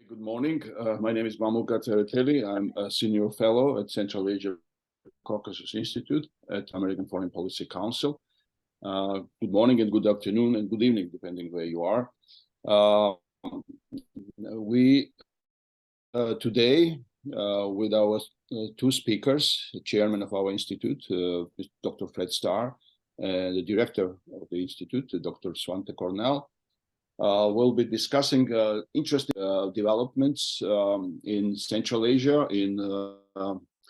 Good morning. My name is Mahmoud Gattereteli. I'm a senior fellow at Central Asia-Caucasus Institute at American Foreign Policy Council. Good morning and good afternoon and good evening, depending where you are. We today, with our two speakers, the chairman of our institute, Dr. Fred Starr, and the director of the institute, Dr. Svante Cornell, we'll be discussing interesting developments in Central Asia.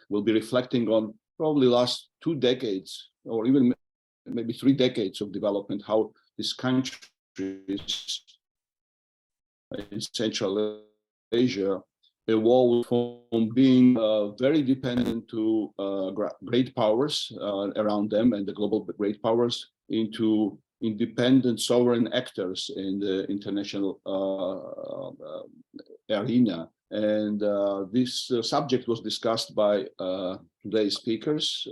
We'll be reflecting on probably last 2 decades, or even maybe 3 decades of development, how these countries in Central Asia evolved from being very dependent to great powers around them and the global great powers into independent sovereign actors in the international arena. And this subject was discussed by today's speakers,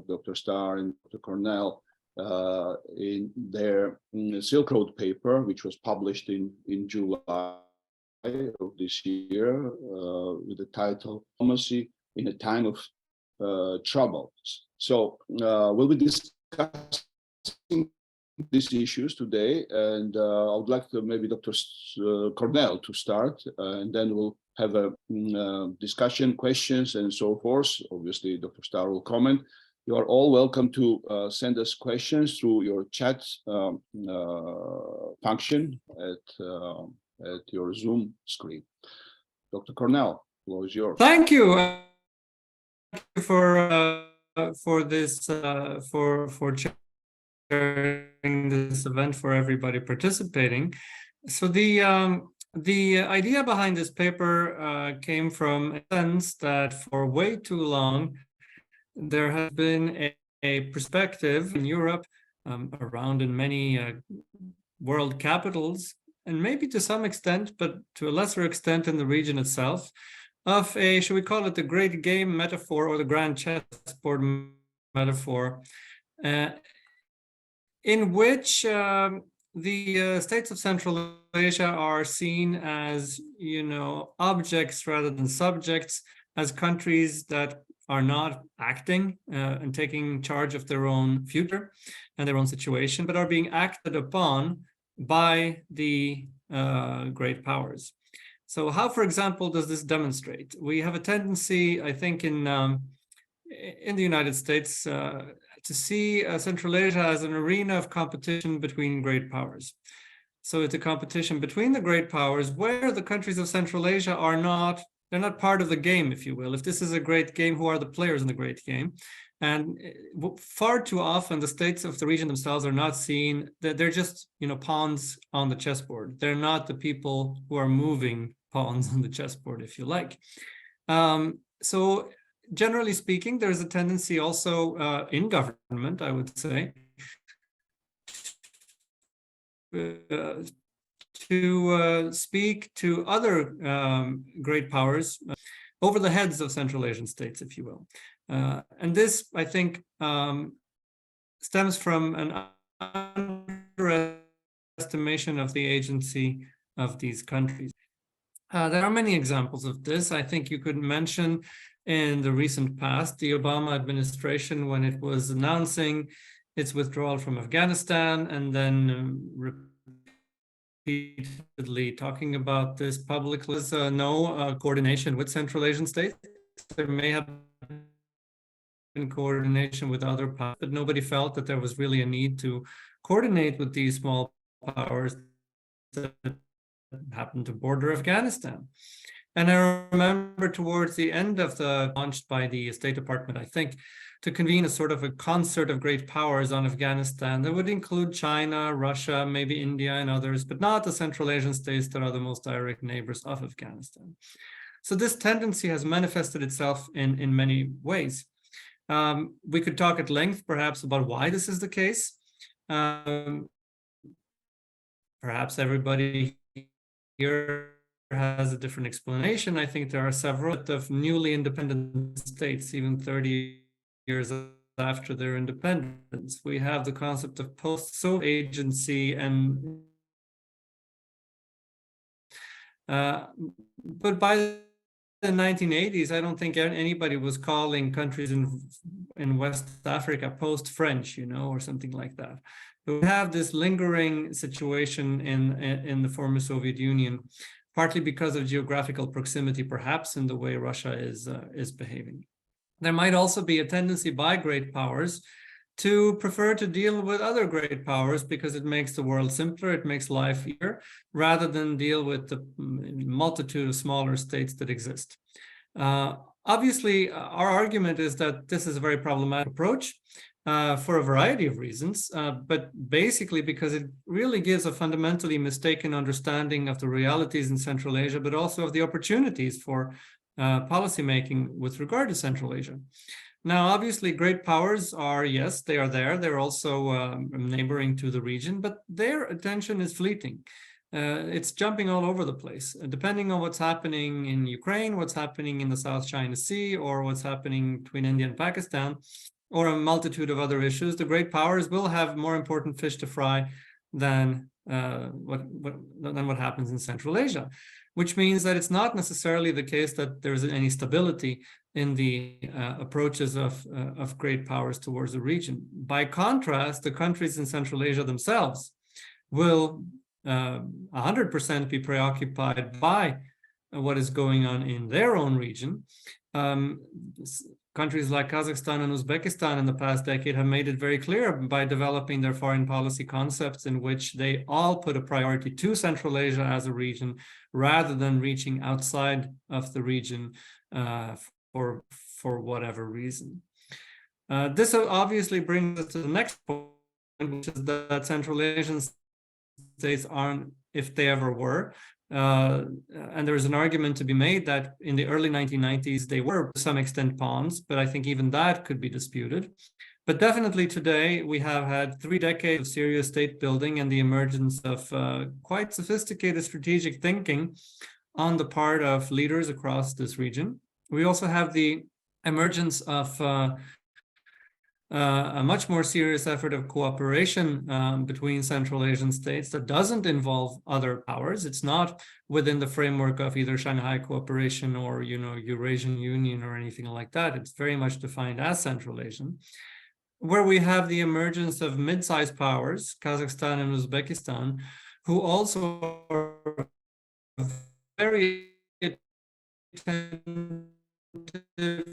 Dr. Starr and Dr. Cornell, in their Silk Road paper, which was published in July of this year, with the title "Diplomacy in a Time of Trouble." So we'll be discussing these issues today, and I would like to maybe Dr. Cornell to start, and then we'll have a discussion, questions, and so forth. Obviously, Dr. Starr will comment. You are all welcome to send us questions through your chat function at your Zoom screen. Dr. Cornell, the floor is yours. Thank you for this for sharing this event for everybody participating. So the idea behind this paper came from a sense that for way too long there has been a perspective in Europe, around in many world capitals, and maybe to some extent, but to a lesser extent in the region itself, of a, should we call it the great game metaphor or the grand chessboard metaphor, in which the states of Central Asia are seen as, objects rather than subjects, as countries that are not acting and taking charge of their own future and their own situation, but are being acted upon by the great powers. So how, for example, does this demonstrate? We have a tendency, I think, in the United States to see Central Asia as an arena of competition between great powers. So it's a competition between the great powers where the countries of Central Asia are not, they're not part of the game, if you will. If this is a great game, who are the players in the great game? And far too often, the states of the region themselves are not seen, that they're just, pawns on the chessboard. They're not the people who are moving pawns on the chessboard, if you like. So generally speaking, there's a tendency also in government, I would say, to speak to other great powers over the heads of Central Asian states, if you will. And this, I think, stems from an underestimation of the agency of these countries. There are many examples of this. I think you could mention in the recent past, the Obama administration, when it was announcing its withdrawal from Afghanistan and then repeatedly talking about this publicly, no coordination with Central Asian states. There may have been coordination with other powers, but nobody felt that there was really a need to coordinate with these small powers that happened to border Afghanistan. And I remember towards the end of the launched by the State Department, I think, to convene a sort of a concert of great powers on Afghanistan that would include China, Russia, maybe India and others, but not the Central Asian states that are the most direct neighbors of Afghanistan. So this tendency has manifested itself in many ways. We could talk at length, perhaps, about why this is the case. Perhaps everybody here has a different explanation. I think there are several of newly independent states, even 30 years after their independence. We have the concept of post-Soviet agency and But by the 1980s, I don't think anybody was calling countries in West Africa post-French, or something like that. But we have this lingering situation in the former Soviet Union, partly because of geographical proximity, perhaps in the way Russia is behaving. There might also be a tendency by great powers to prefer to deal with other great powers because it makes the world simpler, it makes life easier, rather than deal with the multitude of smaller states that exist. Obviously, our argument is that this is a very problematic approach for a variety of reasons, but basically because it really gives a fundamentally mistaken understanding of the realities in Central Asia, but also of the opportunities for policymaking with regard to Central Asia. Now, obviously, great powers are, yes, they are there. They're also neighboring to the region, but their attention is fleeting. It's jumping all over the place, depending on what's happening in Ukraine, what's happening in the South China Sea, or what's happening between India and Pakistan, or a multitude of other issues. The great powers will have more important fish to fry than what happens in Central Asia, which means that it's not necessarily the case that there's any stability in the approaches of great powers towards the region. By contrast, the countries in Central Asia themselves will 100% be preoccupied by what is going on in their own region. Countries like Kazakhstan and Uzbekistan in the past decade have made it very clear by developing their foreign policy concepts in which they all put a priority to Central Asia as a region rather than reaching outside of the region for whatever reason. This obviously brings us to the next point, which is that Central Asian states aren't, if they ever were, and there is an argument to be made that in the early 1990s, they were to some extent pawns, but I think even that could be disputed. But definitely today, we have had 3 decades of serious state building and the emergence of quite sophisticated strategic thinking on the part of leaders across this region. We also have the emergence of a much more serious effort of cooperation between Central Asian states that doesn't involve other powers. It's not within the framework of either Shanghai Cooperation or, Eurasian Union or anything like that. It's very much defined as Central Asian, where we have the emergence of mid-sized powers, Kazakhstan and Uzbekistan, who also are very attentive to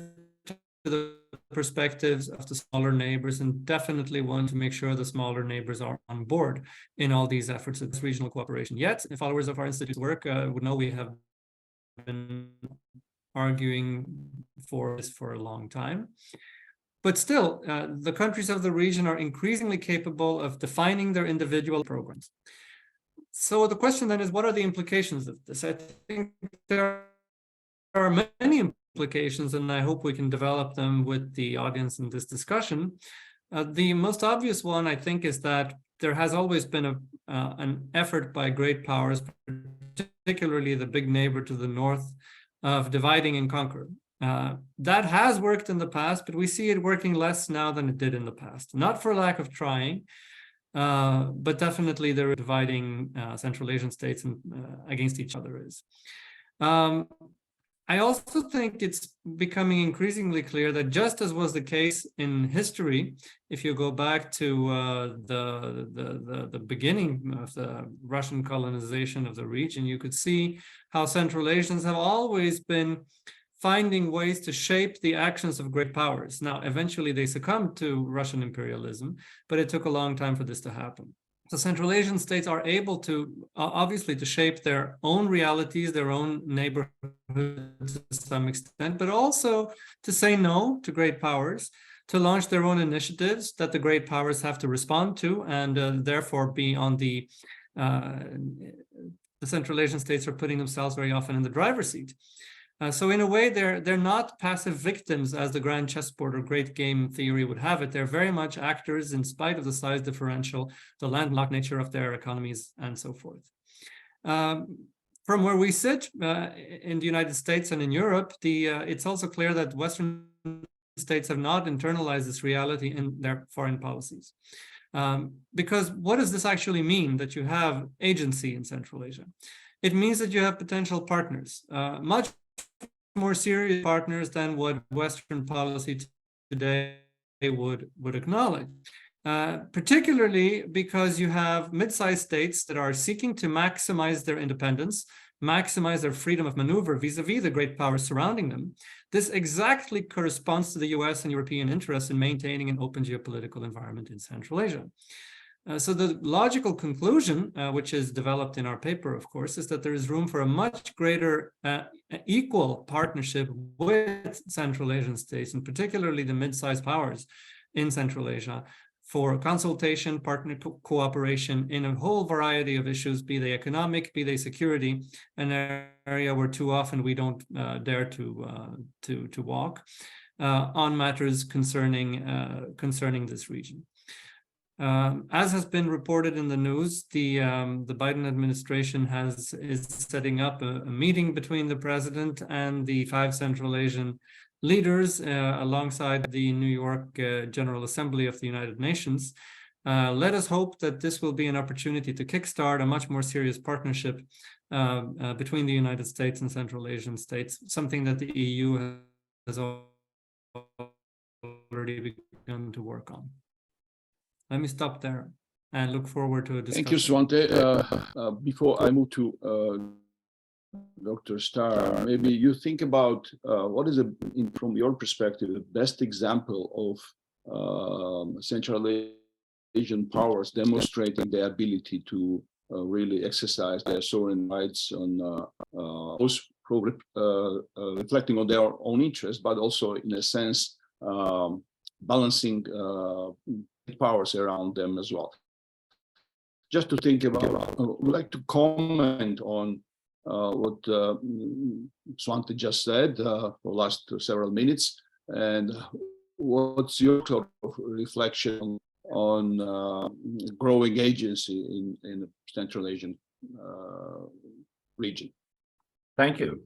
the perspectives of the smaller neighbors and definitely want to make sure the smaller neighbors are on board in all these efforts of this regional cooperation. Yet, followers of our institute's work would know we have been arguing for this for a long time. But still, the countries of the region are increasingly capable of defining their individual programs. So the question then is, what are the implications of this? I think there are many implications, and I hope we can develop them with the audience in this discussion. The most obvious one, I think, is that there has always been an effort by great powers, particularly the big neighbor to the north, of dividing and conquer. That has worked in the past, but we see it working less now than it did in the past. Not for lack of trying, but definitely they're dividing Central Asian states against each other is. I also think it's becoming increasingly clear that just as was the case in history, if you go back to the beginning of the Russian colonization of the region, you could see how Central Asians have always been finding ways to shape the actions of great powers. Now, eventually they succumbed to Russian imperialism, but it took a long time for this to happen. So Central Asian states are able to, obviously, to shape their own realities, their own neighborhoods to some extent, but also to say no to great powers, to launch their own initiatives that the great powers have to respond to, and therefore be on the Central Asian states are putting themselves very often in the driver's seat. So in a way, they're not passive victims, as the grand chessboard or great game theory would have it. They're very much actors in spite of the size differential, the landlocked nature of their economies, and so forth. From where we sit in the United States and in Europe, it's also clear that Western states have not internalized this reality in their foreign policies. Because what does this actually mean, that you have agency in Central Asia? it means that you have potential partners, much more serious partners than what Western policy today would acknowledge. Particularly because you have mid-sized states that are seeking to maximize their independence, maximize their freedom of maneuver vis-a-vis the great powers surrounding them. This exactly corresponds to the US and European interests in maintaining an open geopolitical environment in Central Asia. So the logical conclusion, which is developed in our paper, of course, is that there is room for a much greater equal partnership with Central Asian states, and particularly the mid-sized powers in Central Asia, for consultation, partner cooperation in a whole variety of issues, be they economic, be they security, an area where too often we don't dare to walk on matters concerning this region. As has been reported in the news, the Biden administration is setting up a meeting between the president and the 5 Central Asian leaders alongside the New York General Assembly of the United Nations. Let us hope that this will be an opportunity to kickstart a much more serious partnership between the United States and Central Asian states, something that the EU has already begun to work on. Let me stop there and look forward to a discussion. Thank you, Svante. Before I move to Dr. Starr, maybe you think about what is, from your perspective, the best example of Central Asian powers demonstrating their ability to really exercise their sovereign rights on reflecting on their own interests, but also in a sense balancing powers around them as well. Just to think about, I would like to comment on what Svante just said for the last several minutes, and what's your sort of reflection on growing agency in the Central Asian region? Thank you.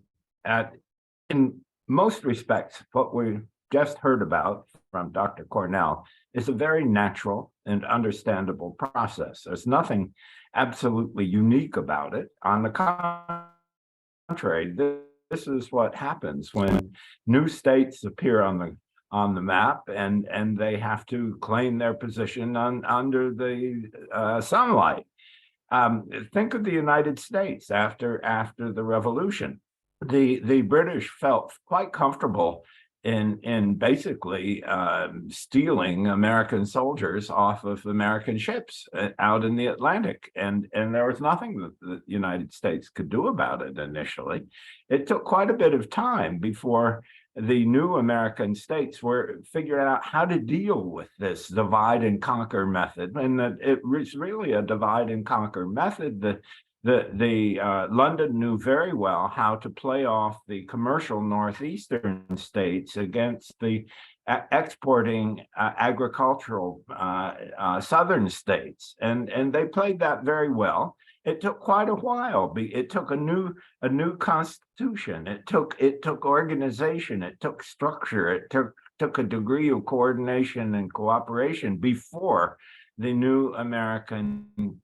In most respects, what we just heard about from Dr. Cornell is a very natural and understandable process. There's nothing absolutely unique about it. On the contrary, this is what happens when new states appear on the map, and they have to claim their position under the sunlight. Think of the United States after the Revolution. The British felt quite comfortable in basically stealing American soldiers off of American ships out in the Atlantic, and there was nothing that the United States could do about it initially. It took quite a bit of time before the new American states were figuring out how to deal with this divide and conquer method, and that it was really a divide and conquer method. London knew very well how to play off the commercial northeastern states against the exporting agricultural southern states, and they played that very well. It took quite a while. It took a new constitution. It took organization. It took structure. It took a degree of coordination and cooperation before the new American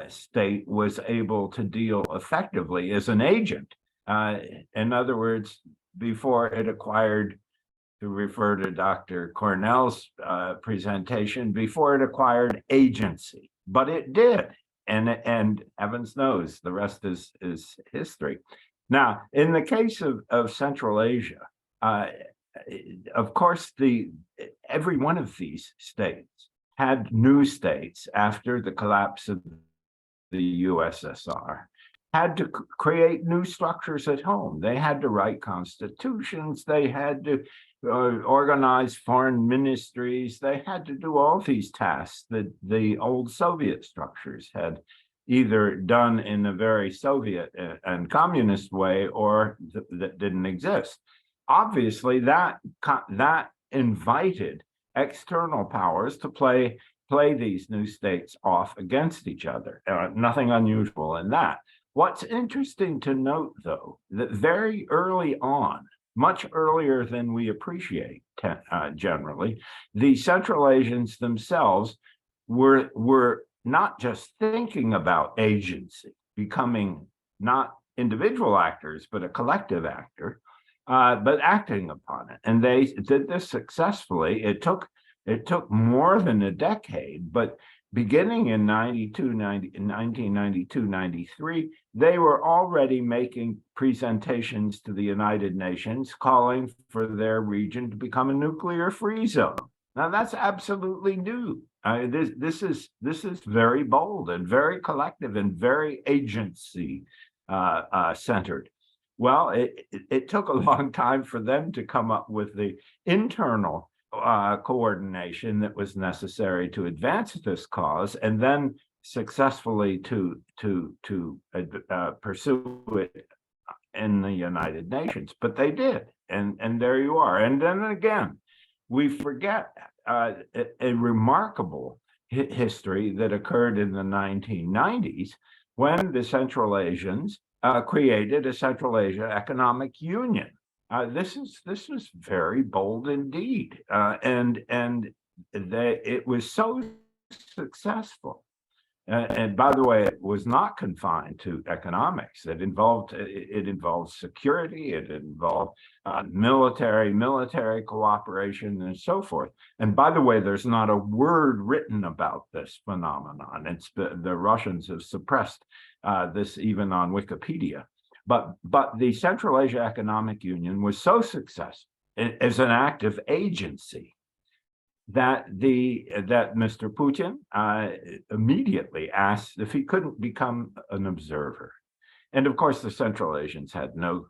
state was able to deal effectively as an agent. In other words, before it acquired, to refer to Dr. Cornell's presentation, before it acquired agency, but it did, and heavens knows the rest is history. Now, in the case of Central Asia, of course, every one of these states had new states after the collapse of the USSR, had to create new structures at home. They had to write constitutions. They had to organize foreign ministries. They had to do all these tasks that the old Soviet structures had either done in a very Soviet and communist way, or that didn't exist. Obviously, that invited external powers to play these new states off against each other. Nothing unusual in that. What's interesting to note, though, that very early on, much earlier than we appreciate generally, the Central Asians themselves were not just thinking about agency, becoming not individual actors, but a collective actor, but acting upon it. And they did this successfully. It took more than a decade, but beginning in 1992, 93, they were already making presentations to the United Nations calling for their region to become a nuclear-free zone. Now that's absolutely new. This is very bold and very collective and very agency centered. Well, it took a long time for them to come up with the internal coordination that was necessary to advance this cause, and then successfully to pursue it in the United Nations. But they did, and there you are. And then again, we forget a remarkable history that occurred in the 1990s when the Central Asians created a Central Asia Economic Union. This was very bold indeed, and it was so successful. And by the way, it was not confined to economics. It involved security. It involved military cooperation, and so forth. And by the way, there's not a word written about this phenomenon. The Russians have suppressed this even on Wikipedia. But the Central Asia Economic Union was so successful as an act of agency that Mr. Putin immediately asked if he couldn't become an observer. And of course, the Central Asians had no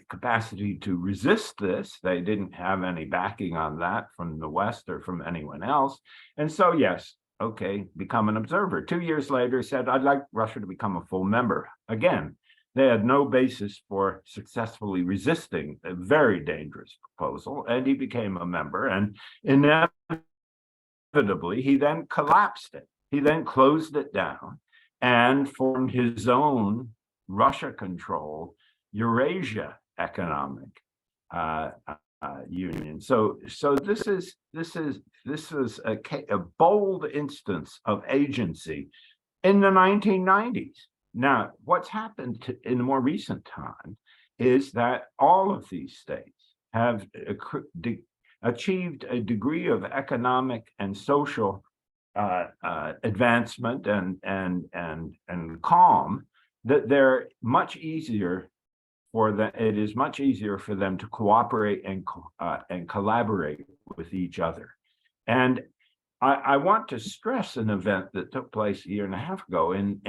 capacity to resist this. They didn't have any backing on that from the West or from anyone else. And so, yes, okay, become an observer. 2 years later, he said, I'd like Russia to become a full member. Again, they had no basis for successfully resisting a very dangerous proposal, and he became a member, and inevitably, he then collapsed it. He then closed it down and formed his own Russia-controlled Eurasia Economic Union. So this is a bold instance of agency in the 1990s. Now, what's happened in the more recent time is that all of these states have achieved a degree of economic and social advancement and calm that they're much easier it is much easier for them to cooperate and collaborate with each other. And I want to stress an event that took place a year and a half ago in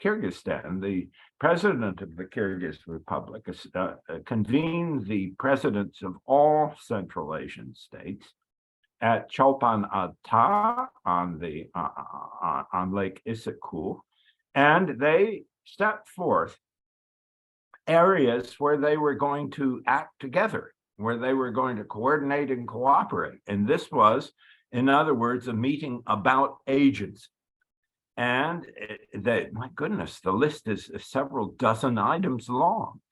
Kyrgyzstan. The president of the Kyrgyz Republic convened the presidents of all Central Asian states at Cholpan Ata on Lake Issyk-Kul, and they set forth areas where they were going to act together, where they were going to coordinate and cooperate. And this was, in other words, a meeting about agency. And my goodness, the list is several dozen items long.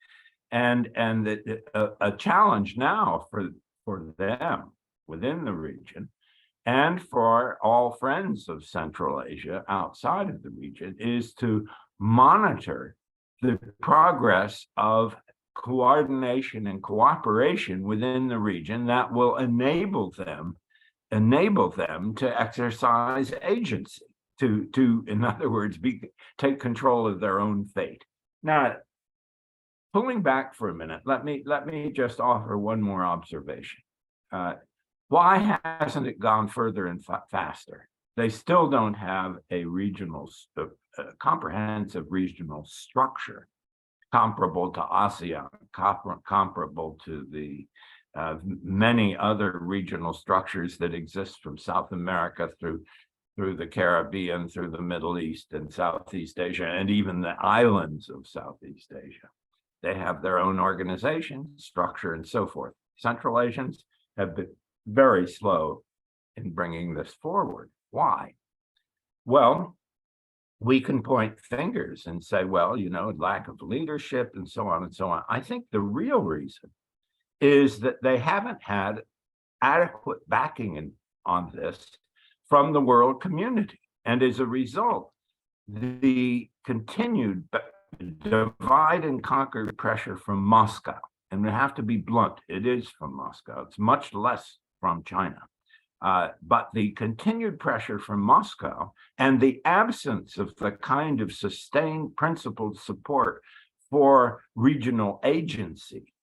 And a challenge now for them within the region and for all friends of Central Asia outside of the region is to monitor the progress of coordination and cooperation within the region that will enable them to exercise agency, to in other words, take control of their own fate. Now, pulling back for a minute, let me just offer one more observation. Why hasn't it gone further and faster? They still don't have a comprehensive regional structure comparable to ASEAN, comparable to the many other regional structures that exist from South America through the Caribbean, through the Middle East and Southeast Asia, and even the islands of Southeast Asia. They have their own organization, structure, and so forth. Central Asians have been very slow in bringing this forward. Why? Well, we can point fingers and say, well, lack of leadership and so on and so on. I think the real reason is that they haven't had adequate backing on this from the world community. And as a result, the continued divide and conquer pressure from Moscow, and we have to be blunt, it is from Moscow, it's much less from China. But the continued pressure from Moscow and the absence of the kind of sustained principled support for regional agency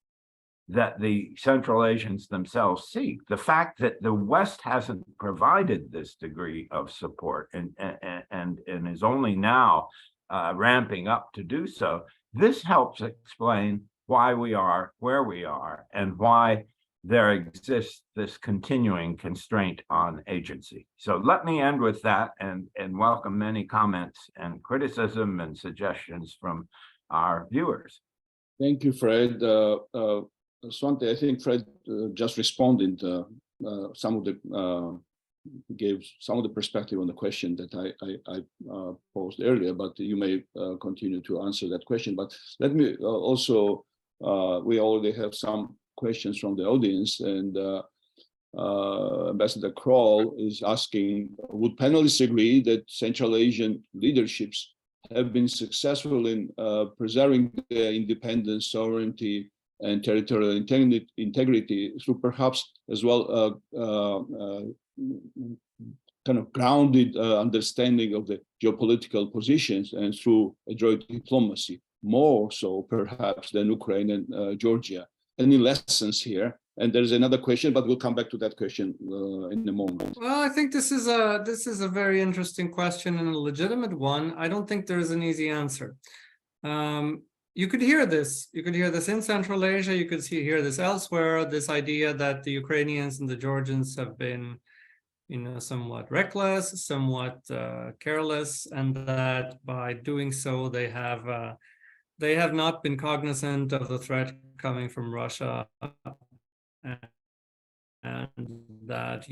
that the Central Asians themselves seek, the fact that the West hasn't provided this degree of support and is only now ramping up to do so, this helps explain why we are where we are and why there exists this continuing constraint on agency. So let me end with that and welcome many comments and criticism and suggestions from our viewers. Thank you, Fred. Svante, I think Fred just responded some of the gave some of the perspective on the question that I posed earlier, but you may continue to answer that question. But let me also, we already have some questions from the audience, and Ambassador Kroll is asking, would panelists agree that Central Asian leaderships have been successful in preserving their independence, sovereignty, and territorial integrity through perhaps as well kind of grounded understanding of the geopolitical positions and through adroit diplomacy, more so perhaps than Ukraine and Georgia? Any lessons here? And there's another question, but we'll come back to that question in a moment. Well, I think this is a very interesting question and a legitimate one. I don't think there's an easy answer. You could hear this. You could hear this in Central Asia. You could hear this elsewhere. This idea that the Ukrainians and the Georgians have been, somewhat reckless, somewhat careless, and that by doing so they have not been cognizant of the threat coming from Russia, and that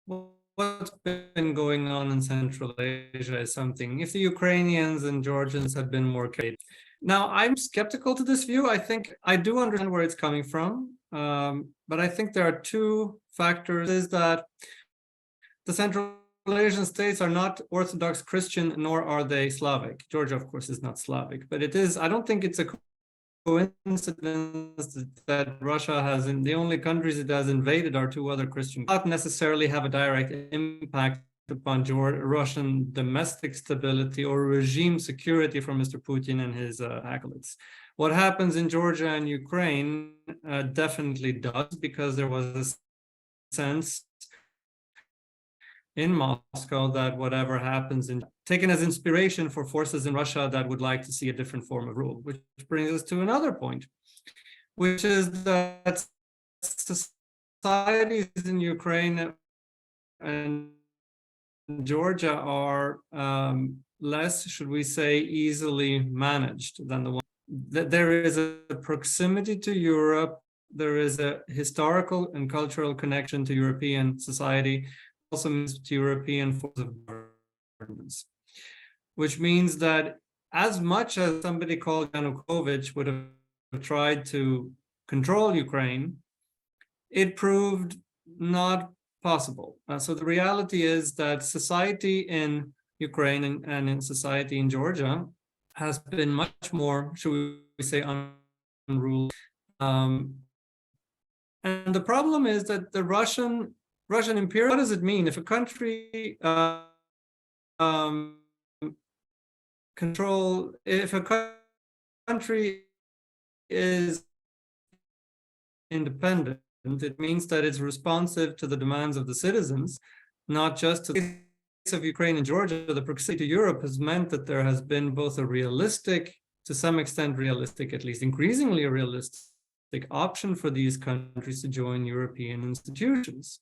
what's been going on in Central Asia is something. If the Ukrainians and Georgians had been more careful. Now, I'm skeptical to this view. I think I do understand where it's coming from, but I think there are two factors. Is that the Central Asian states are not Orthodox Christian, nor are they Slavic. Georgia, of course, is not Slavic, but it is. I don't think it's a coincidence that Russia has, in the only countries it has invaded are two other Christian, not necessarily have a direct impact upon Russian domestic stability or regime security for Mr. Putin and his acolytes. What happens in Georgia and Ukraine definitely does, because there was a sense in Moscow that whatever happens taken as inspiration for forces in Russia that would like to see a different form of rule, which brings us to another point, which is that societies in Ukraine and Georgia are less, should we say, easily managed than the one. There is a proximity to Europe. There is a historical and cultural connection to European society, also means to European forms of governance, which means that as much as somebody called Yanukovych would have tried to control Ukraine, it proved not possible. So the reality is that society in Ukraine and in society in Georgia has been much more, should we say, unruly. And the problem is that the Russian imperial, what does it mean if a country if a country is independent, it means that it's responsive to the demands of the citizens, not just to the case of Ukraine and Georgia. The proximity to Europe has meant that there has been both a realistic, to some extent realistic, at least increasingly realistic option for these countries to join European institutions.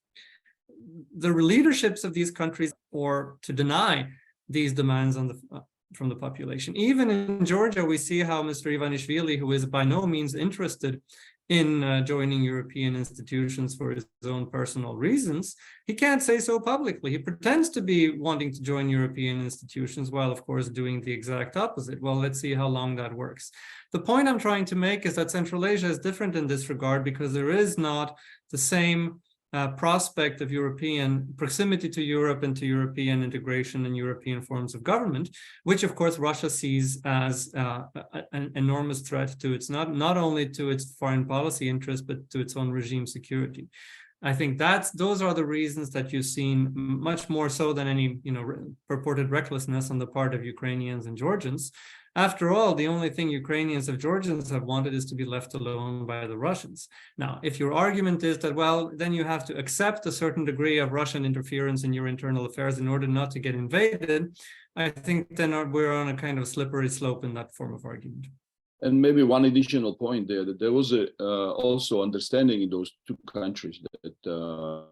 The leaderships of these countries, or to deny these demands from the population. Even in Georgia, we see how Mr. Ivanishvili, who is by no means interested in joining European institutions for his own personal reasons, he can't say so publicly. He pretends to be wanting to join European institutions while, of course, doing the exact opposite. Well, let's see how long that works. The point I'm trying to make is that Central Asia is different in this regard because there is not the same prospect of European proximity to Europe and to European integration and European forms of government, which of course Russia sees as an enormous threat to its not only to its foreign policy interests, but to its own regime security. I think those are the reasons that you've seen, much more so than any purported recklessness on the part of Ukrainians and Georgians. After all, the only thing Ukrainians and Georgians have wanted is to be left alone by the Russians. Now, if your argument is that, well, then you have to accept a certain degree of Russian interference in your internal affairs in order not to get invaded, I think then we're on a kind of slippery slope in that form of argument. And maybe one additional point there, that there was also understanding in those two countries that the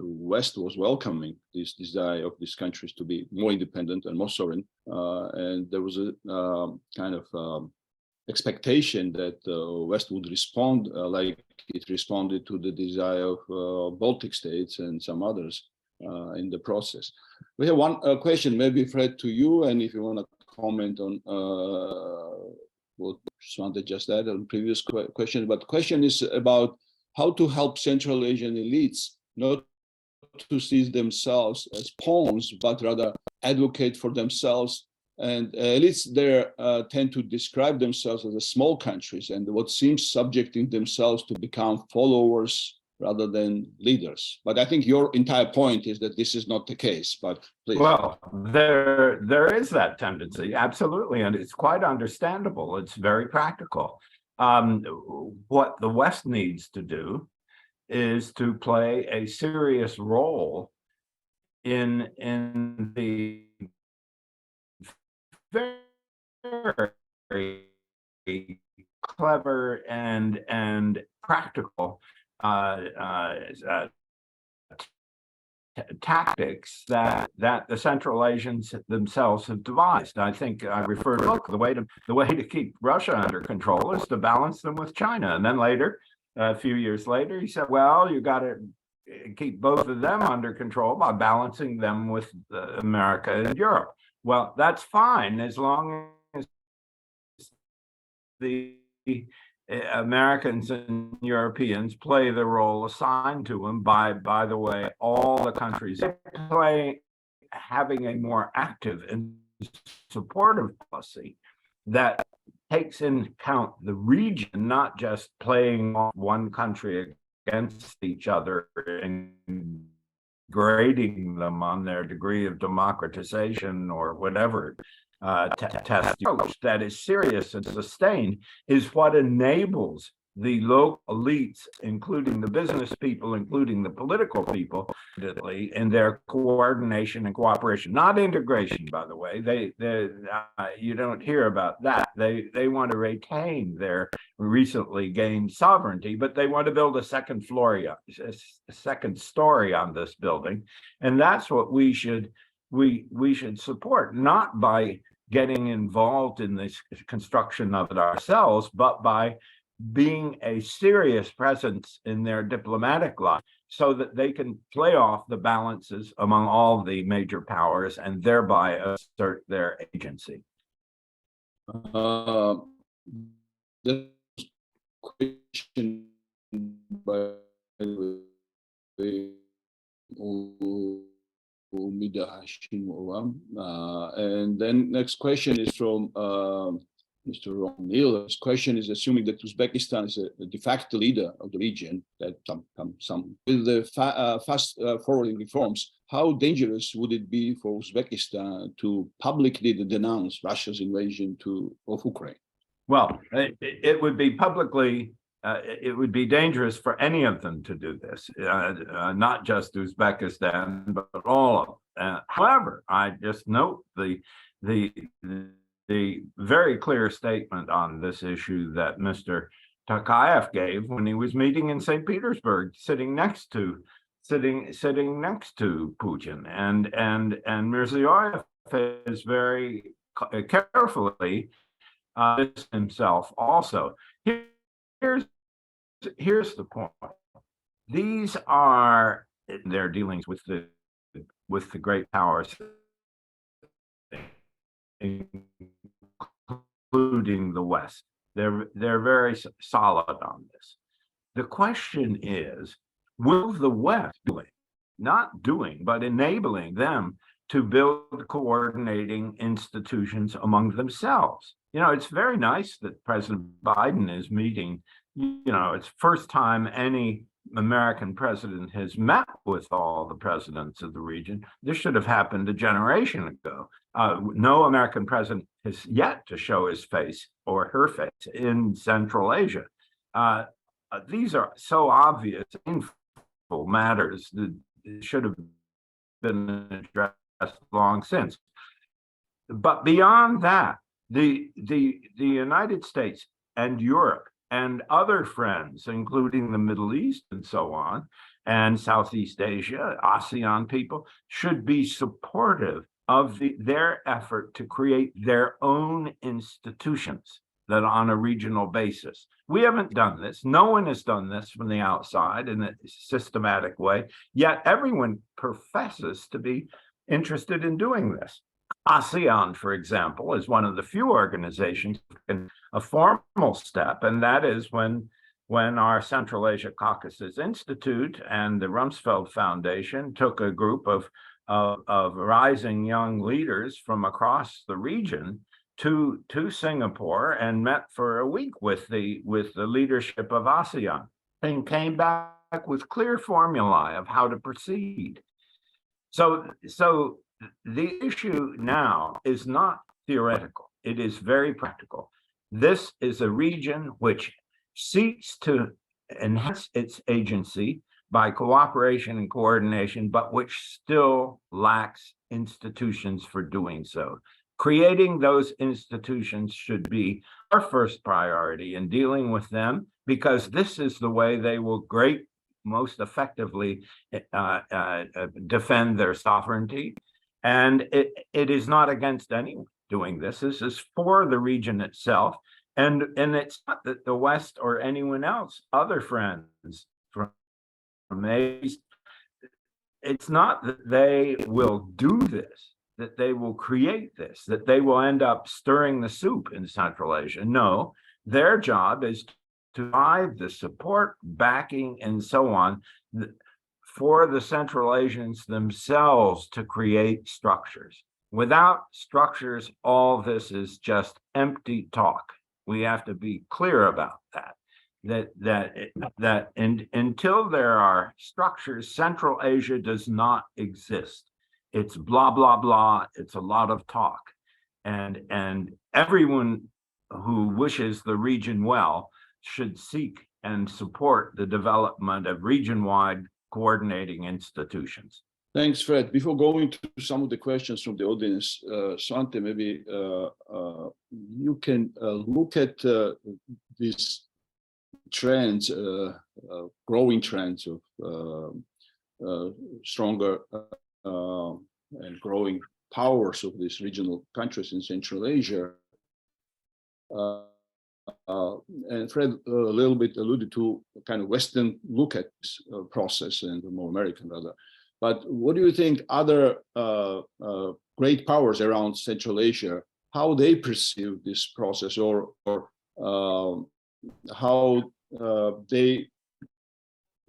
West was welcoming this desire of these countries to be more independent and more sovereign. And there was a kind of expectation that the West would respond like it responded to the desire of Baltic states and some others in the process. We have one question, maybe Fred, to you, and if you want to comment on what Svante just said on previous question, but the question is about how to help Central Asian elites not to see themselves as pawns, but rather advocate for themselves. And elites there tend to describe themselves as small countries and what seems subjecting themselves to become followers rather than leaders. But I think your entire point is that this is not the case, but please. Well, there is that tendency, absolutely, and it's quite understandable. It's very practical. What the West needs to do is to play a serious role in the very clever and practical tactics that the Central Asians themselves have devised. I think I refer to the way to keep Russia under control is to balance them with China. And then later, a few years later, he said, well, you got to keep both of them under control by balancing them with America and Europe. Well, that's fine as long as the Americans and Europeans play the role assigned to them by the way, all the countries play having a more active and supportive policy that takes into account the region, not just playing off one country against each other and grading them on their degree of democratization or whatever test approach that is serious and sustained is what enables the local elites, including the business people, including the political people, in their coordination and cooperation, not integration, by the way. You don't hear about that. They want to retain their recently gained sovereignty, but they want to build a second second story on this building, and that's what we should support, not by getting involved in this construction of it ourselves, but by being a serious presence in their diplomatic life so that they can play off the balances among all the major powers and thereby assert their agency. The question by and then next question is from Mr. O'Neill. His question is, assuming that Uzbekistan is a de facto leader of the region, that some with the fast forwarding reforms, how dangerous would it be for Uzbekistan to publicly denounce Russia's invasion of Ukraine? Well, it would be publicly. It would be dangerous for any of them to do this, not just Uzbekistan, but all of them. However, I just note the very clear statement on this issue that Mr. Tokayev gave when he was meeting in St. Petersburg, sitting next to Putin, and Mirziyoyev is very carefully himself also. Here's here's the point. These are their dealings with the great powers, including the West. They're very solid on this. The question is, will the West not doing, but enabling them to build coordinating institutions among themselves? You know, it's very nice that President Biden is meeting, you know, it's first time any American president has met with all the presidents of the region. This should have happened a generation ago. No American president has yet to show his face or her face in Central Asia. These are so obvious, painful matters that should have been addressed long since. But beyond that, the United States and Europe and other friends, including the Middle East and so on, and Southeast Asia, ASEAN people, should be supportive of their effort to create their own institutions that on a regional basis. We haven't done this. No one has done this from the outside in a systematic way, yet everyone professes to be interested in doing this. ASEAN, for example, is one of the few organizations in a formal step, and that is when our Central Asia-Caucasus Institute and the Rumsfeld Foundation took a group of rising young leaders from across the region to Singapore and met for a week with the leadership of ASEAN and came back with clear formulae of how to proceed. So the issue now is not theoretical. It is very practical. This is a region which seeks to enhance its agency by cooperation and coordination, but which still lacks institutions for doing so. Creating those institutions should be our first priority in dealing with them, because this is the way they will most effectively defend their sovereignty. And it is not against anyone doing this. This is for the region itself. And it's not that the West or anyone else, other friends from Asia, it's not that they will do this, that they will create this, that they will end up stirring the soup in Central Asia. No, their job is to provide the support, backing, and so on for the Central Asians themselves to create structures. Without structures, all this is just empty talk. We have to be clear about that. And until there are structures, Central Asia does not exist. It's blah, blah, blah. It's a lot of talk. And everyone who wishes the region well should seek and support the development of region-wide coordinating institutions. Thanks, Fred. Before going to some of the questions from the audience, Svante, maybe you can look at these trends, growing trends of stronger and growing powers of these regional countries in Central Asia. And Fred a little bit alluded to kind of Western look at this process, and more American rather. But what do you think other great powers around Central Asia, how they perceive this process, or how they,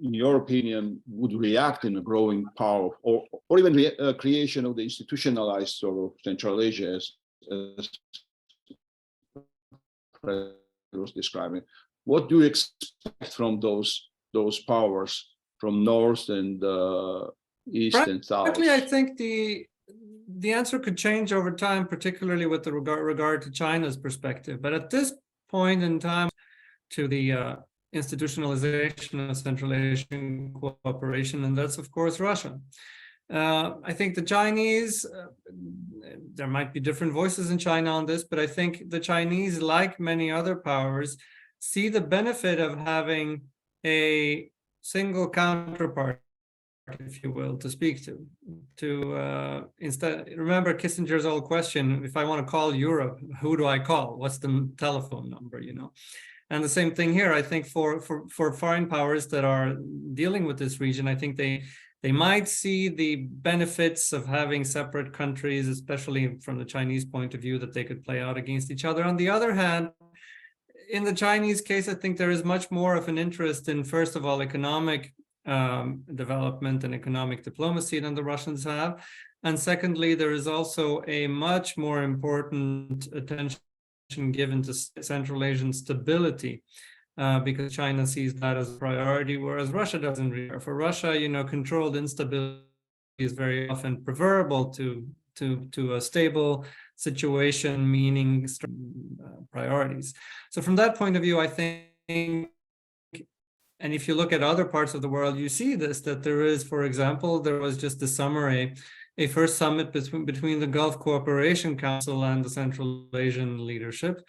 in your opinion, would react in a growing power, or even the creation of the institutionalized sort of Central Asia as Fred was describing? What do you expect from those powers from North and East and South? Frankly, I think the answer could change over time, particularly with the regard to China's perspective. But at this point in time, to the institutionalization of Central Asian cooperation, and that's of course Russia. I think the Chinese, there might be different voices in China on this, but I think the Chinese, like many other powers, see the benefit of having a single counterpart, if you will, to speak to instead, remember Kissinger's old question, if I want to call Europe, who do I call? What's the telephone number, you know? And the same thing here, I think for foreign powers that are dealing with this region, I think they might see the benefits of having separate countries, especially from the Chinese point of view, that they could play out against each other. On the other hand, in the Chinese case, I think there is much more of an interest in, first of all, economic development and economic diplomacy than the Russians have. And secondly, there is also a much more important attention given to Central Asian stability, because China sees that as a priority, whereas Russia doesn't really. For Russia, controlled instability is very often preferable to a stable situation, meaning priorities. So from that point of view, I think, and if you look at other parts of the world, you see this, that there is, for example, there was just this summer a first summit between the Gulf Cooperation Council and the Central Asian leadership.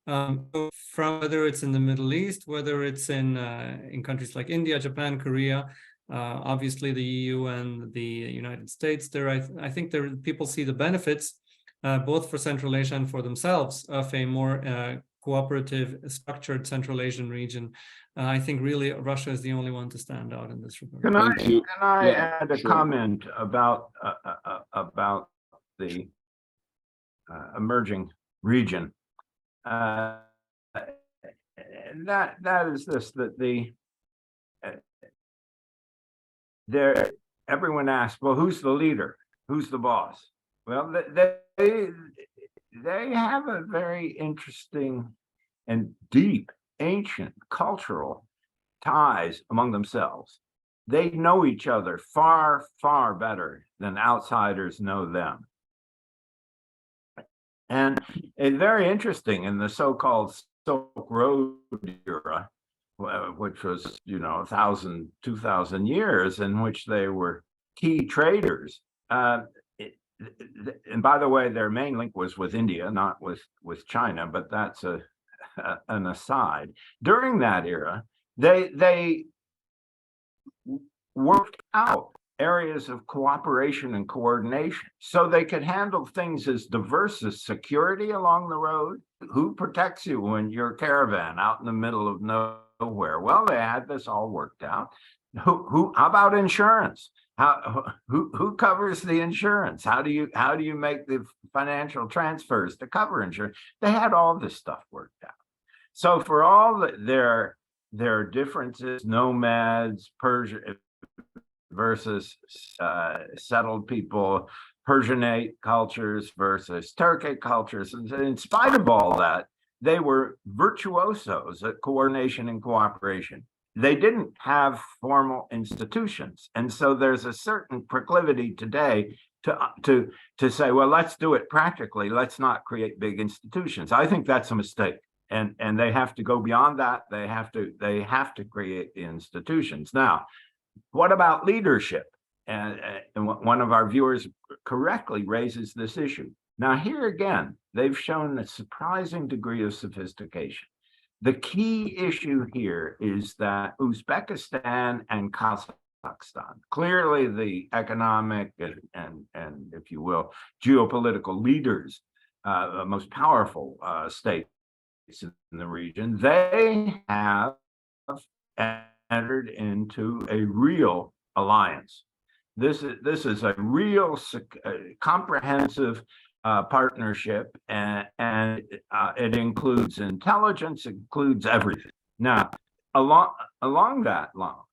From whether it's in the Middle East, whether it's in countries like India, Japan, Korea, obviously the EU and the United States, I think people see the benefits, both for Central Asia and for themselves, of a more cooperative, structured Central Asian region. I think really Russia is the only one to stand out in this regard. Can I add a comment about the emerging region? That is this, that everyone asks, well, who's the leader? Who's the boss? Well, they have a very interesting and deep, ancient cultural ties among themselves. They know each other far, far better than outsiders know them. And it's very interesting in the so-called Silk Road era, which was, 1,000, 2,000 years in which they were key traders. And by the way, their main link was with India, not with China, but that's an aside. During that era, they worked out areas of cooperation and coordination so they could handle things as diverse as security along the road. Who protects you when you're caravan out in the middle of nowhere? Well, they had this all worked out. How about insurance? Who covers the insurance? How do you make the financial transfers to cover insurance? They had all this stuff worked out. So for all their differences, nomads, Persia versus settled people, Persianate cultures versus Turkic cultures, and in spite of all that, they were virtuosos at coordination and cooperation. They didn't have formal institutions, and so there's a certain proclivity today to say, well, let's do it practically. Let's not create big institutions. I think that's a mistake, and they have to go beyond that. They have to create the institutions. Now, what about leadership? And one of our viewers correctly raises this issue. Now, here again, they've shown a surprising degree of sophistication. The key issue here is that Uzbekistan and Kazakhstan, clearly the economic and if you will, geopolitical leaders, the most powerful states in the region, they have entered into a real alliance. This is a real comprehensive partnership, and it includes intelligence, includes everything. Now, along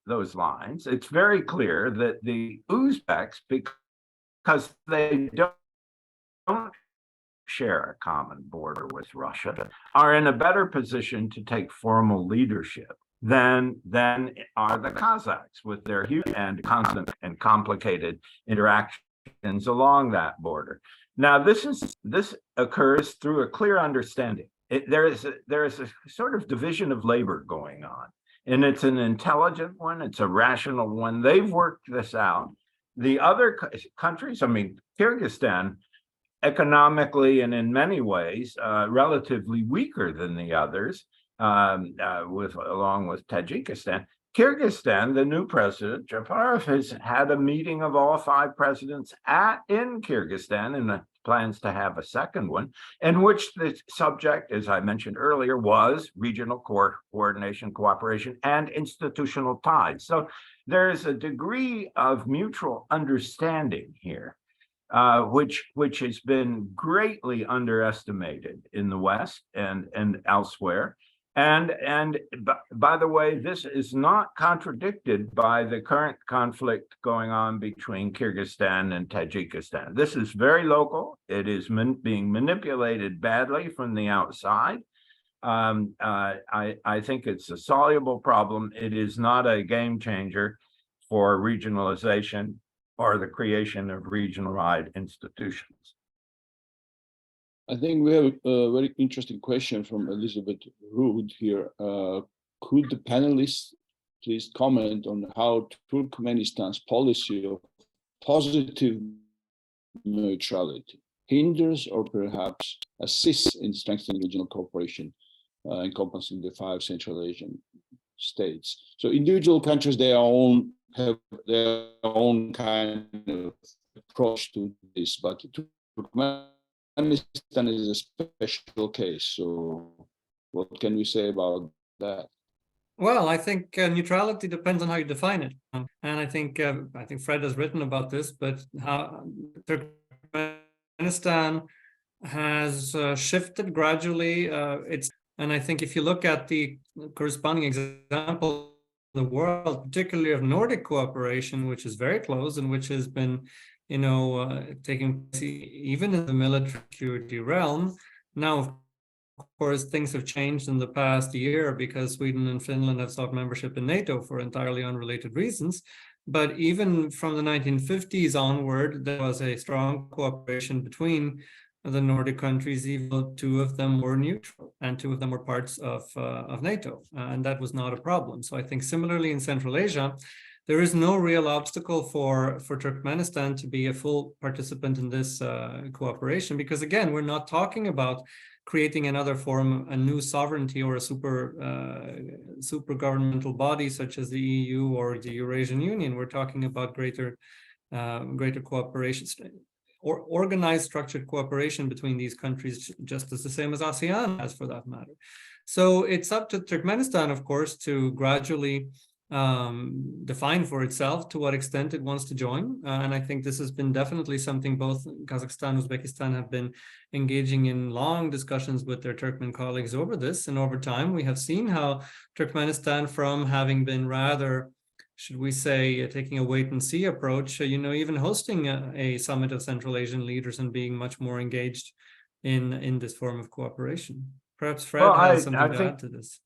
those lines, it's very clear that the Uzbeks, because they don't share a common border with Russia, are in a better position to take formal leadership than are the Kazakhs with their huge and constant and complicated interactions along that border. Now, this occurs through a clear understanding. There is a sort of division of labor going on, and it's an intelligent one. It's a rational one. They've worked this out. The other countries, I mean, Kyrgyzstan, economically and in many ways, relatively weaker than the others, along with Tajikistan. Kyrgyzstan, the new president, Japarov, has had a meeting of all 5 presidents in Kyrgyzstan and plans to have a second one, in which the subject, as I mentioned earlier, was regional coordination, cooperation, and institutional ties. So there is a degree of mutual understanding here, which has been greatly underestimated in the West and elsewhere. And by the way, this is not contradicted by the current conflict going on between Kyrgyzstan and Tajikistan. This is very local. It is being manipulated badly from the outside. I think it's a soluble problem. It is not a game changer for regionalization or the creation of regional-wide institutions. I think we have a very interesting question from Elizabeth Rood here. Could the panelists please comment on how Turkmenistan's policy of positive neutrality hinders or perhaps assists in strengthening regional cooperation encompassing the 5 Central Asian states? So individual countries, have their own kind of approach to this, but Turkmenistan is a special case. So what can we say about that? Well, I think neutrality depends on how you define it, and I think Fred has written about this. But how Turkmenistan has shifted gradually. And I think if you look at the corresponding example in the world, particularly of Nordic cooperation, which is very close and which has been, taking place even in the military security realm. Now, of course, things have changed in the past year because Sweden and Finland have sought membership in NATO for entirely unrelated reasons. But even from the 1950s onward, there was a strong cooperation between the Nordic countries, even though 2 of them were neutral and 2 of them were parts of NATO, and that was not a problem. So I think similarly in Central Asia, there is no real obstacle for Turkmenistan to be a full participant in this cooperation, because again, we're not talking about creating another form, a new sovereignty or a super governmental body such as the EU or the Eurasian Union. We're talking about greater cooperation, or organized structured cooperation between these countries, just as the same as ASEAN has for that matter. So it's up to Turkmenistan, of course, to gradually define for itself to what extent it wants to join. And I think this has been definitely something both Kazakhstan and Uzbekistan have been engaging in long discussions with their Turkmen colleagues over this. And over time, we have seen how Turkmenistan, from having been rather, should we say, taking a wait and see approach, even hosting a summit of Central Asian leaders and being much more engaged in this form of cooperation. Perhaps Fred has something to add to this.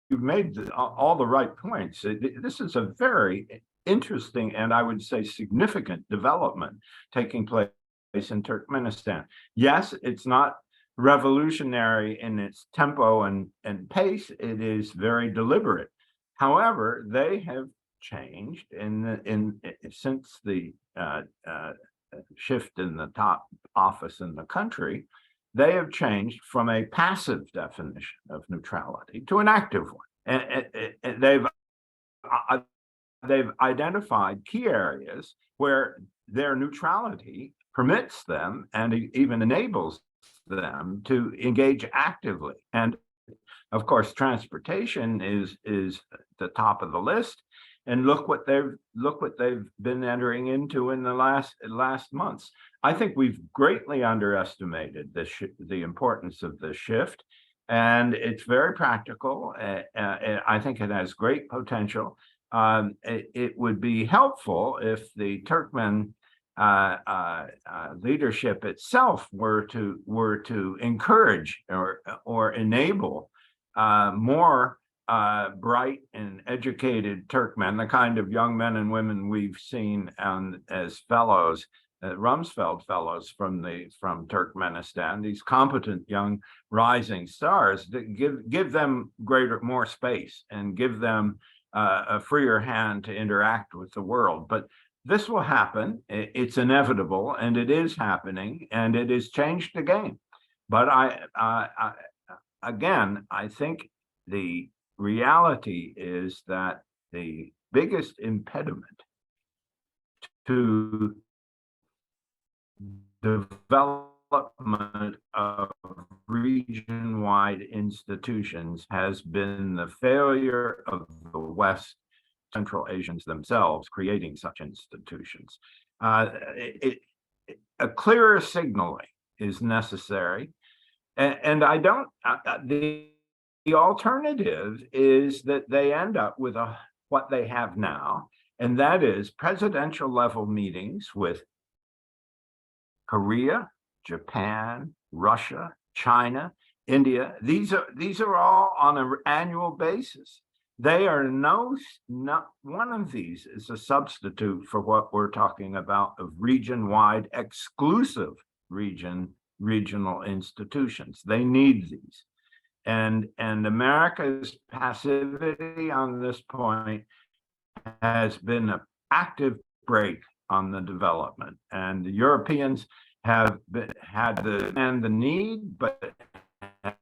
You've made all the right points. This is a very interesting and I would say significant development taking place in Turkmenistan. Yes, it's not revolutionary in its tempo and pace. It is very deliberate. However, they have changed since the shift in the top office in the country. They have changed from a passive definition of neutrality to an active one. And they've identified key areas where their neutrality permits them and even enables them to engage actively. And of course, transportation is the top of the list. And look what they've been entering into in the last months. I think we've greatly underestimated the importance of this shift, and it's very practical. I think it has great potential. It would be helpful if the Turkmen leadership itself were to encourage or enable more bright and educated Turkmen, the kind of young men and women we've seen as fellows, Rumsfeld fellows from Turkmenistan, these competent young rising stars, that give them more space and give them a freer hand to interact with the world. But this will happen. It's inevitable, and it is happening, and it has changed the game. But I think the reality is that the biggest impediment to development of region-wide institutions has been the failure of the West, Central Asians themselves creating such institutions. A clearer signaling is necessary. And I don't, the alternative is that they end up with what they have now, and that is presidential level meetings with Korea, Japan, Russia, China, India. These are all on an annual basis. They are not one of these is a substitute for what we're talking about of region-wide exclusive regional institutions. They need these. And America's passivity on this point has been an active brake on the development. And the Europeans have had the need, but have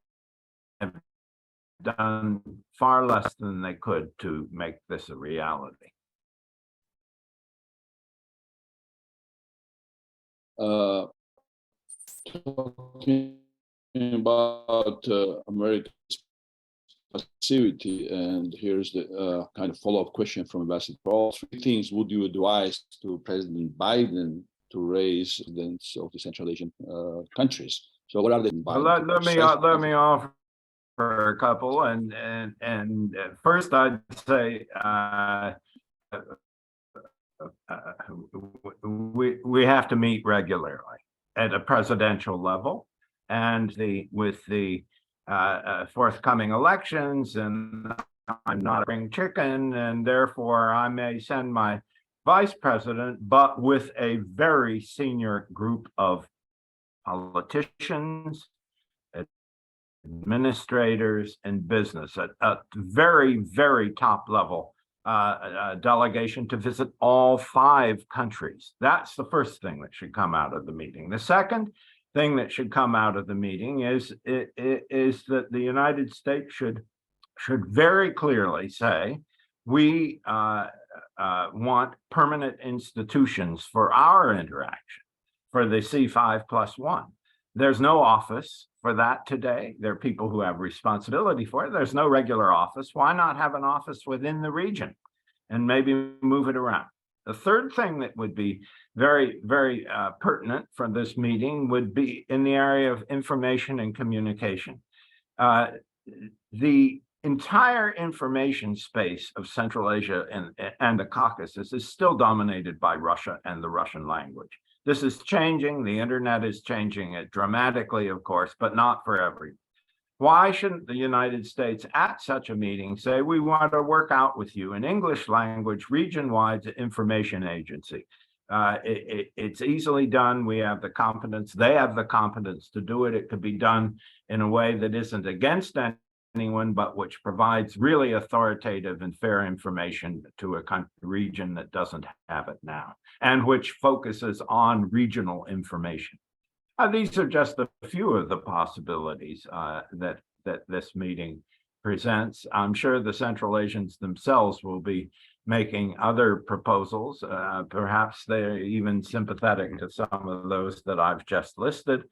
done far less than they could to make this a reality. Talking about America's passivity, and here's the kind of follow-up question from Ambassador Paul. 3 things would you advise to President Biden to raise the of the Central Asian countries? So what are the Let me offer a couple, and first I'd say we have to meet regularly at a presidential level, and with the forthcoming elections, and I'm not a spring chicken, and therefore I may send my vice president, but with a very senior group of politicians, administrators, and business at a very, very top level delegation to visit all 5 countries. That's the first thing that should come out of the meeting. The second thing that should come out of the meeting is that the United States should very clearly say, we want permanent institutions for our interaction, for the C5+1. There's no office for that today. There are people who have responsibility for it. There's no regular office. Why not have an office within the region and maybe move it around? The third thing that would be very, very pertinent for this meeting would be in the area of information and communication. The entire information space of Central Asia and the Caucasus is still dominated by Russia and the Russian language. This is changing. The internet is changing it dramatically, of course, but not for everyone. Why shouldn't the United States at such a meeting say, we want to work out with you an English language region-wide information agency? It's easily done. We have the competence. They have the competence to do it. It could be done in a way that isn't against anyone, but which provides really authoritative and fair information to a region that doesn't have it now, and which focuses on regional information. These are just a few of the possibilities that this meeting presents. I'm sure the Central Asians themselves will be making other proposals. Perhaps they're even sympathetic to some of those that I've just listed.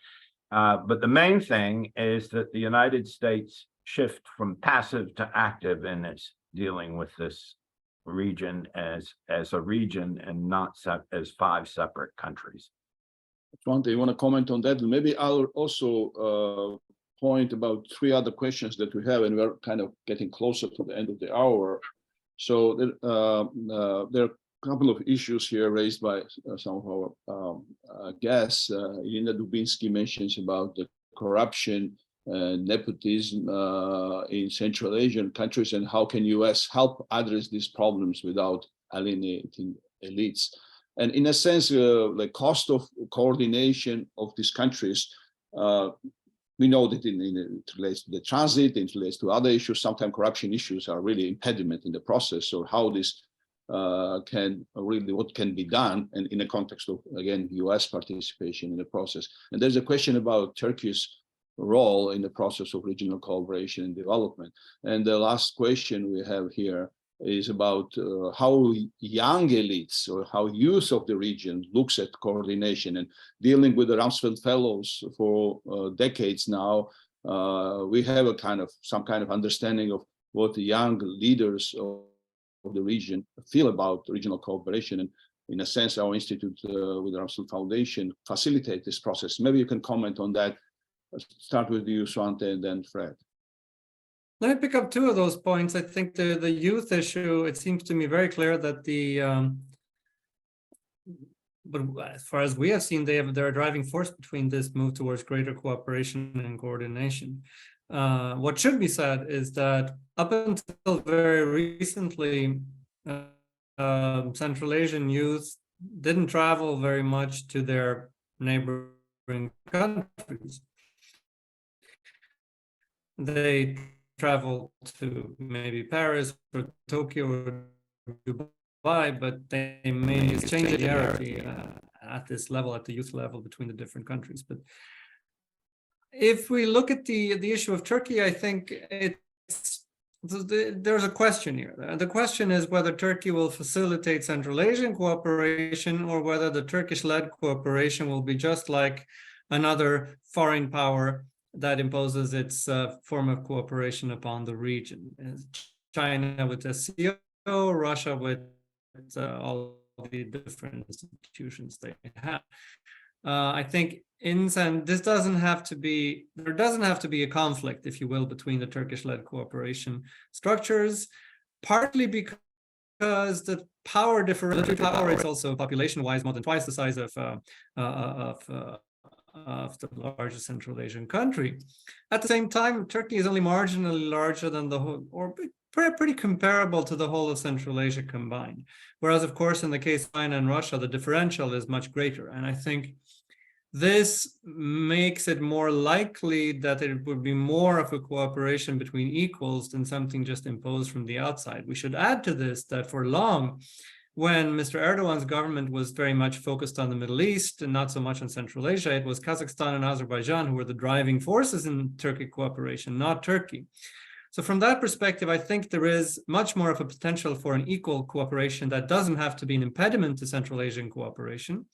But the main thing is that the United States shift from passive to active in its dealing with this region as a region and not as 5 separate countries. Svante, you want to comment on that? Maybe I'll also point about 3 other questions that we have, and we're kind of getting closer to the end of the hour. So there are a couple of issues here raised by some of our guests. Irina Dubinsky mentions about the corruption and nepotism in Central Asian countries, and how can US help address these problems without alienating elites? And in a sense, the cost of coordination of these countries, we know that it relates to the transit, it relates to other issues. Sometimes corruption issues are really impediment in the process. So how this can really, what can be done, and in the context of, again, US participation in the process. And there's a question about Turkey's role in the process of regional cooperation and development. And the last question we have here is about how young elites or how youth of the region looks at coordination. And dealing with the Rumsfeld Fellows for decades now, we have some kind of understanding of what the young leaders of the region feel about regional cooperation. And in a sense, our institute with the Rumsfeld Foundation facilitate this process. Maybe you can comment on that. Start with you, Svante, and then Fred. Let me pick up two of those points. I think the youth issue, it seems to me very clear that but as far as we have seen, they're a driving force between this move towards greater cooperation and coordination. What should be said is that up until very recently, Central Asian youth didn't travel very much to their neighboring countries. They travel to maybe Paris or Tokyo or Dubai, but they may exchange the hierarchy at this level, at the youth level, between the different countries. But if we look at the issue of Turkey, I think there's a question here. The question is whether Turkey will facilitate Central Asian cooperation or whether the Turkish-led cooperation will be just like another foreign power that imposes its form of cooperation upon the region. China with SCO, Russia with all the different institutions they have. I think there doesn't have to be a conflict, if you will, between the Turkish-led cooperation structures, partly because the power differential is also population-wise more than twice the size of the largest Central Asian country. At the same time, Turkey is only marginally larger than the whole, or pretty comparable to the whole of Central Asia combined. Whereas, of course, in the case of China and Russia, the differential is much greater. And I think this makes it more likely that it would be more of a cooperation between equals than something just imposed from the outside. We should add to this that for long, when Mr. Erdogan's government was very much focused on the Middle East and not so much on Central Asia, it was Kazakhstan and Azerbaijan who were the driving forces in Turkey cooperation, not Turkey. So from that perspective, I think there is much more of a potential for an equal cooperation that doesn't have to be an impediment to Central Asian cooperation.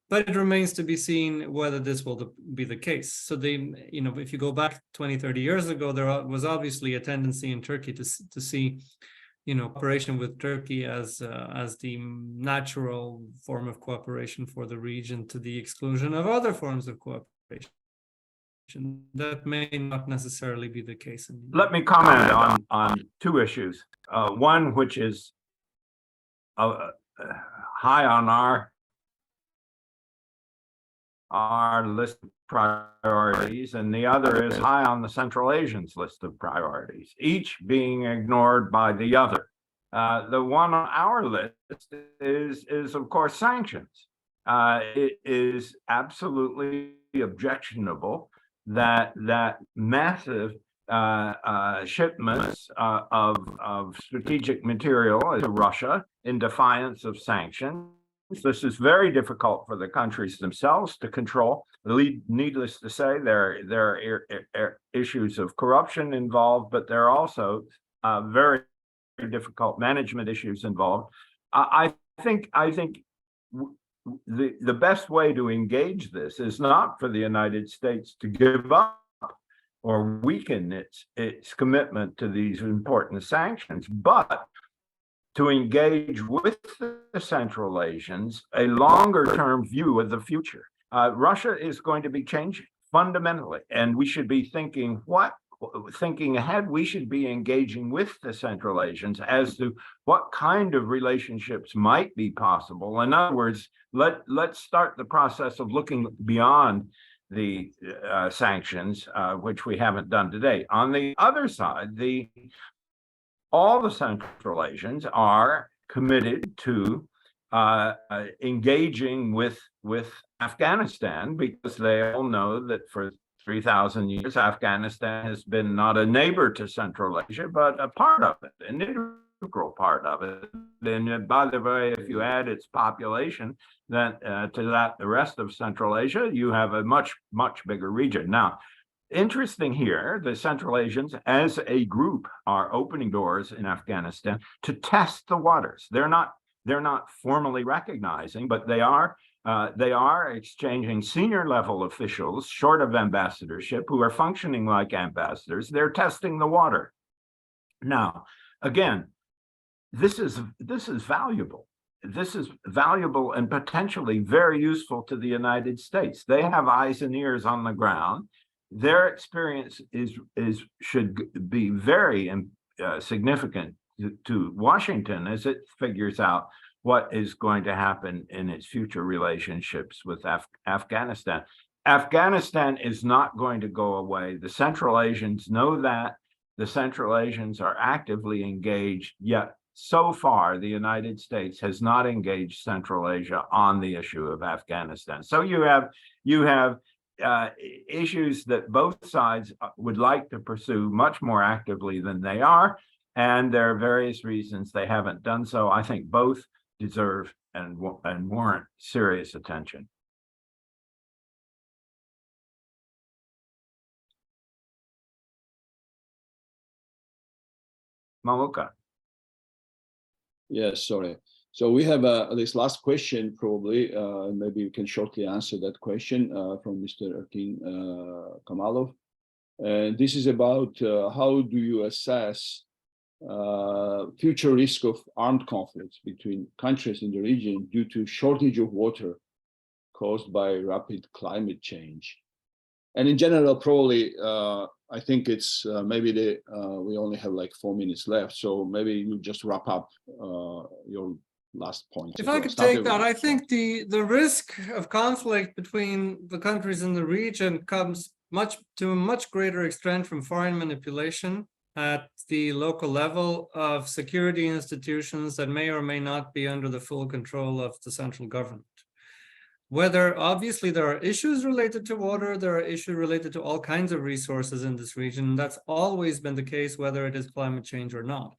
But it remains to be seen whether this will be the case. So if you go back 20, 30 years ago, there was obviously a tendency in Turkey to see cooperation with Turkey as the natural form of cooperation for the region, to the exclusion of other forms of cooperation. That may not necessarily be the case. Let me comment on two issues. One, which is high on our list of priorities, and the other is high on the Central Asians list of priorities, each being ignored by the other. The one on our list is of course sanctions. It is absolutely objectionable that massive shipments of strategic material to Russia in defiance of sanctions. This is very difficult for the countries themselves to control. Needless to say, there are issues of corruption involved, but there are also very difficult management issues involved. I think the best way to engage this is not for the United States to give up or weaken its commitment to these important sanctions, but to engage with the Central Asians a longer-term view of the future. Russia is going to be changing fundamentally, and we should be thinking ahead. We should be engaging with the Central Asians as to what kind of relationships might be possible. In other words, let's start the process of looking beyond the sanctions, which we haven't done today. On the other side, all the Central Asians are committed to engaging with Afghanistan, because they all know that for 3,000 years, Afghanistan has been not a neighbor to Central Asia, but a part of it, an integral part of it. And by the way, if you add its population to that, the rest of Central Asia, you have a much, much bigger region. Now, interesting here, the Central Asians as a group are opening doors in Afghanistan to test the waters. They're not formally recognizing, but they are exchanging senior level officials short of ambassadorship who are functioning like ambassadors. They're testing the water. Now, again, this is valuable. This is valuable and potentially very useful to the United States. They have eyes and ears on the ground. Their experience should be very significant to Washington as it figures out what is going to happen in its future relationships with Afghanistan. Afghanistan is not going to go away. The Central Asians know that. The Central Asians are actively engaged, yet so far the United States has not engaged Central Asia on the issue of Afghanistan. So you have issues that both sides would like to pursue much more actively than they are, and there are various reasons they haven't done so. I think both deserve and warrant serious attention. Maluka. Yes, sorry. So we have this last question, probably. Maybe you can shortly answer that question from Mr. Erkin Kamalov. And this is about how do you assess future risk of armed conflicts between countries in the region due to shortage of water caused by rapid climate change? And in general, probably, I think it's maybe we only have like 4 minutes left. So maybe you just wrap up your last point. If I could take that, I think the risk of conflict between the countries in the region comes to a much greater extent from foreign manipulation at the local level of security institutions that may or may not be under the full control of the central government. Whether obviously there are issues related to water, there are issues related to all kinds of resources in this region. That's always been the case, whether it is climate change or not.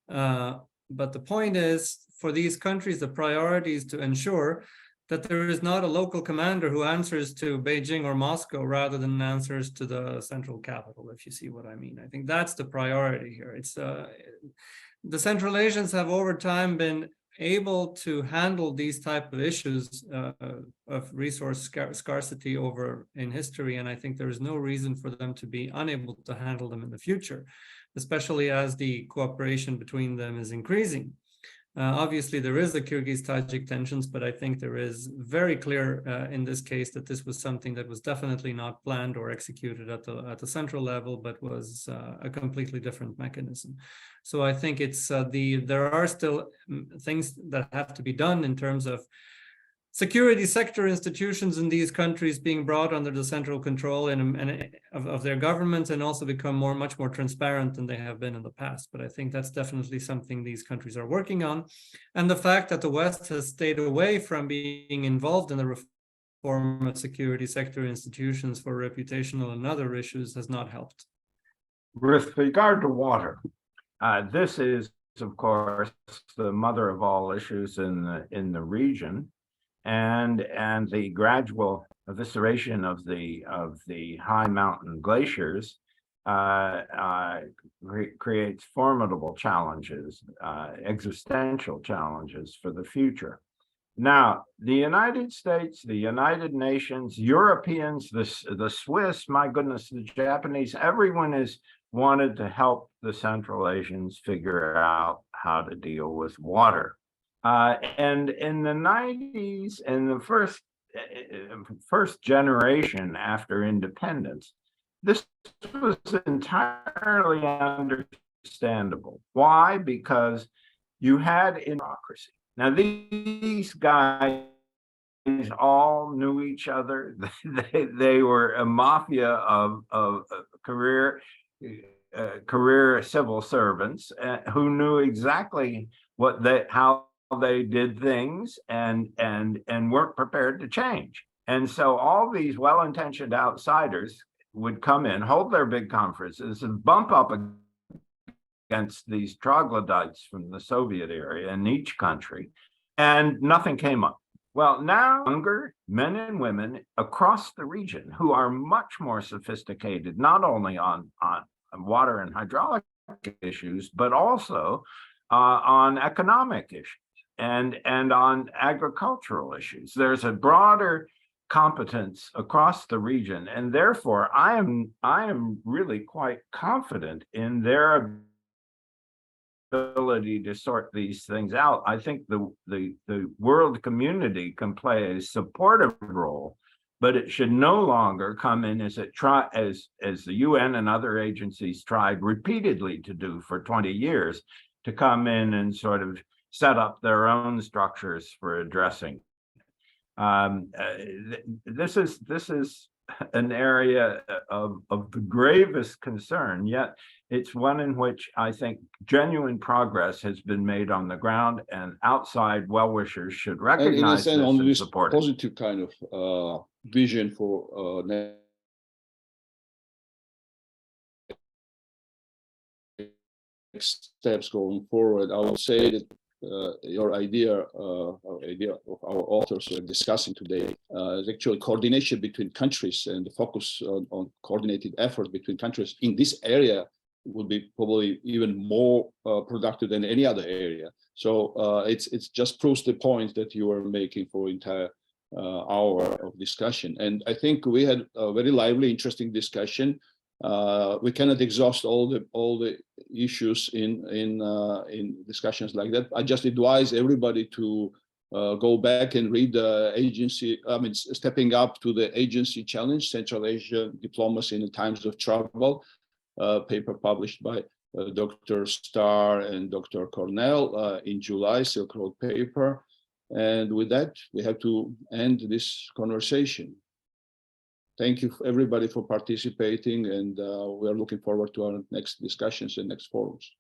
But the point is, for these countries, the priority is to ensure that there is not a local commander who answers to Beijing or Moscow rather than answers to the central capital, if you see what I mean. I think that's the priority here. It's the Central Asians have over time been able to handle these type of issues of resource scarcity over in history, and I think there is no reason for them to be unable to handle them in the future, especially as the cooperation between them is increasing. Obviously, there is the Kyrgyz-Tajik tensions, but I think there is very clear in this case that this was something that was definitely not planned or executed at the central level, but was a completely different mechanism. So I think it's there are still things that have to be done in terms of security sector institutions in these countries being brought under the central control of their governments, and also become much more transparent than they have been in the past. But I think that's definitely something these countries are working on. And the fact that the West has stayed away from being involved in the reform of security sector institutions for reputational and other issues has not helped. With regard to water, this is, of course, the mother of all issues in the region. And the gradual evisceration of the high mountain glaciers creates formidable challenges, existential challenges for the future. Now, the United States, the United Nations, Europeans, the Swiss, my goodness, the Japanese, everyone has wanted to help the Central Asians figure out how to deal with water. And in the 90s, in the first generation after independence, this was entirely understandable. Why? Because you had democracy. Now, these guys all knew each other. They were a mafia of career civil servants who knew exactly how they did things and weren't prepared to change. And so all these well-intentioned outsiders would come in, hold their big conferences, and bump up against these troglodytes from the Soviet area in each country, and nothing came up. Well, now younger men and women across the region who are much more sophisticated, not only on water and hydraulic issues, but also on economic issues and on agricultural issues. There's a broader competence across the region, and therefore I am really quite confident in their ability to sort these things out. I think the world community can play a supportive role, but it should no longer come in as the UN and other agencies tried repeatedly to do for 20 years, to come in and sort of set up their own structures for addressing. This is an area of the gravest concern, yet it's one in which I think genuine progress has been made on the ground, and outside well-wishers should recognize this and support it. Positive kind of vision for next steps going forward. I would say that your idea of our authors who are discussing today is actually coordination between countries, and the focus on coordinated effort between countries in this area would be probably even more productive than any other area. So it's just proves the point that you are making for entire hour of discussion. And I think we had a very lively, interesting discussion. We cannot exhaust all the issues in discussions like that. I just advise everybody to go back and read the agency. I mean, stepping up to the agency challenge, Central Asia diplomacy in the times of trouble, paper published by Dr. Starr and Dr. Cornell in July, Silk Road paper. And with that, we have to end this conversation. Thank you everybody for participating, and we are looking forward to our next discussions and next forums.